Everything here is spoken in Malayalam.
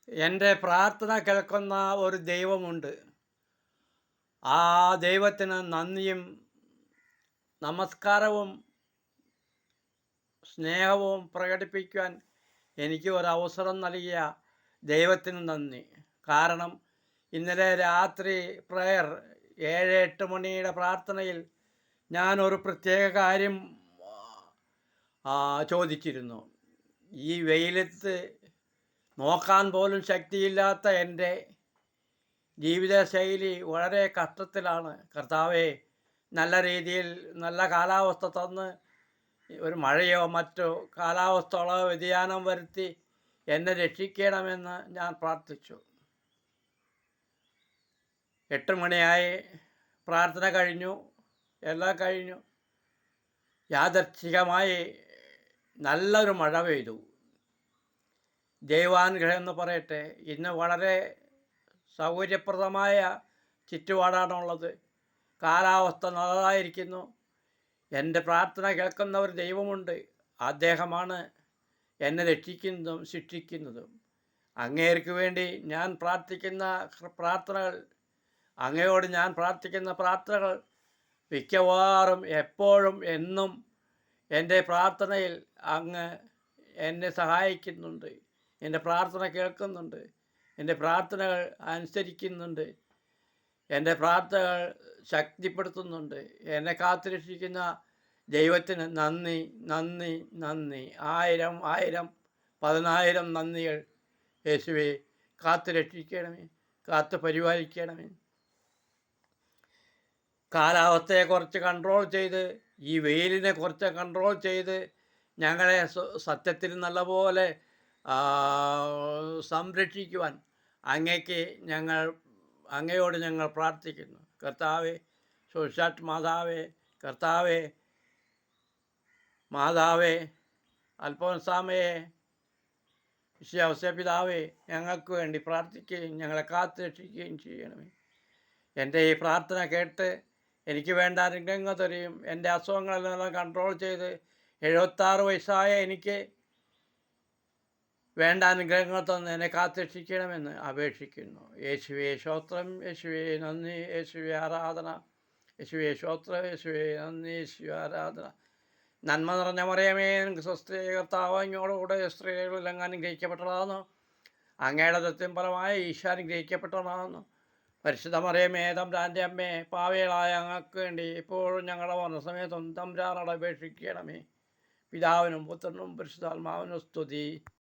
എൻ്റെ പ്രാർത്ഥന കേൾക്കുന്ന ഒരു ദൈവമുണ്ട്. ആ ദൈവത്തിന് നന്ദിയും നമസ്കാരവും സ്നേഹവും പ്രകടിപ്പിക്കുവാൻ എനിക്ക് ഒരവസരം നൽകിയ ദൈവത്തിന് നന്ദി. കാരണം ഇന്നലെ രാത്രി പ്രയർ 7-8 മണിയുടെ പ്രാർത്ഥനയിൽ ഞാനൊരു പ്രത്യേക കാര്യം ചോദിച്ചിരുന്നു. ഈ വെയിലത്ത് നോക്കാൻ പോലും ശക്തിയില്ലാത്ത എൻ്റെ ജീവിതശൈലി വളരെ കഷ്ടത്തിലാണ്. കർത്താവേ, നല്ല രീതിയിൽ നല്ല കാലാവസ്ഥ തന്ന് ഒരു മഴയോ മറ്റോ കാലാവസ്ഥ വ്യതിയാനം വരുത്തി എന്നെ രക്ഷിക്കണമെന്ന് ഞാൻ പ്രാർത്ഥിച്ചു. 8 മണിയായി, പ്രാർത്ഥന കഴിഞ്ഞു, എല്ലാം കഴിഞ്ഞു. യാദൃച്ഛികമായി നല്ലൊരു മഴ പെയ്തു. ദൈവാനുഗ്രഹം എന്ന് പറയട്ടെ. ഇന്ന് വളരെ സൗകര്യപ്രദമായ ചുറ്റുപാടാണുള്ളത്. കാലാവസ്ഥ നല്ലതായിരിക്കുന്നു. എൻ്റെ പ്രാർത്ഥന കേൾക്കുന്ന ഒരു ദൈവമുണ്ട്. അദ്ദേഹമാണ് എന്നെ രക്ഷിക്കുന്നതും ശിക്ഷിക്കുന്നതും. അങ്ങേർക്ക് വേണ്ടി ഞാൻ പ്രാർത്ഥിക്കുന്ന പ്രാർത്ഥനകൾ, അങ്ങയോട് ഞാൻ പ്രാർത്ഥിക്കുന്ന പ്രാർത്ഥനകൾ മിക്കവാറും എപ്പോഴും എന്നും എൻ്റെ പ്രാർത്ഥനയിൽ അങ്ങ് എന്നെ സഹായിക്കുന്നുണ്ട്. എൻ്റെ പ്രാർത്ഥന കേൾക്കുന്നുണ്ട്. എൻ്റെ പ്രാർത്ഥനകൾ അനുസരിക്കുന്നുണ്ട്. എൻ്റെ പ്രാർത്ഥനകൾ ശക്തിപ്പെടുത്തുന്നുണ്ട്. എന്നെ കാത്തുരക്ഷിക്കുന്ന ദൈവത്തിന് നന്ദി, നന്ദി, നന്ദി. 1000 10,000 നന്ദികൾ. യേശുവേ, കാത്തുരക്ഷിക്കണമേ, കാത്തു പരിപാലിക്കണമേ. കാലാവസ്ഥയെ കുറച്ച് കൺട്രോൾ ചെയ്ത്, ഈ വെയിലിനെ കുറച്ച് കൺട്രോൾ ചെയ്ത് ഞങ്ങളെ സത്യത്തിൽ നല്ലപോലെ സംരക്ഷിക്കുവാൻ അങ്ങയോട് ഞങ്ങൾ പ്രാർത്ഥിക്കുന്നു. കർത്താവേ, സുരക്ഷാ മാതാവേ, മാതാവേ, അൽഫോൻസാമയെ, പിതാവേ, ഞങ്ങൾക്ക് വേണ്ടി പ്രാർത്ഥിക്കുകയും ഞങ്ങളെ കാത്തു രക്ഷിക്കുകയും ചെയ്യണമേ. എൻ്റെ ഈ പ്രാർത്ഥന കേട്ട് എനിക്ക് വേണ്ട അനുഗ്രഹങ്ങൾ തരികയും എൻ്റെ അസുഖങ്ങളെല്ലാം കൺട്രോൾ ചെയ്ത് 76 വയസ്സായ എനിക്ക് വേണ്ട അനുഗ്രഹങ്ങൾ തന്ന് എന്നെ കാത്തുരക്ഷിക്കണമെന്ന് അപേക്ഷിക്കുന്നു. യേശുവേ സ്തോത്രം, യേശുവേ നന്ദി, യേശുവേ ആരാധന, യേശുവേ സ്തോത്രം, യേശുവേ നന്ദി, യേശുവേ ആരാധന. നന്മ നിറഞ്ഞ മറിയമേ, സ്വസ്തി, കർത്താവ് അങ്ങയോടുകൂടെ സ്ത്രീകളിൽ അനുഗ്രഹിക്കപ്പെട്ടതാകുന്നു. അങ്ങയുടെ ദത്യം ഫലമായ ഈശോ അനുഗ്രഹിക്കപ്പെട്ടതാകുന്നു. പരിശുദ്ധ മറിയമേ, തമ്പുരാൻ്റെ അമ്മേ, പാപികളായ ഞങ്ങൾക്ക് വേണ്ടി ഇപ്പോഴും ഞങ്ങളുടെ മരണസമയത്തും തമ്പുരാനോട് അപേക്ഷിക്കണമേ. പിതാവിനും പുത്രനും പരിശുദ്ധാത്മാവിനും സ്തുതി.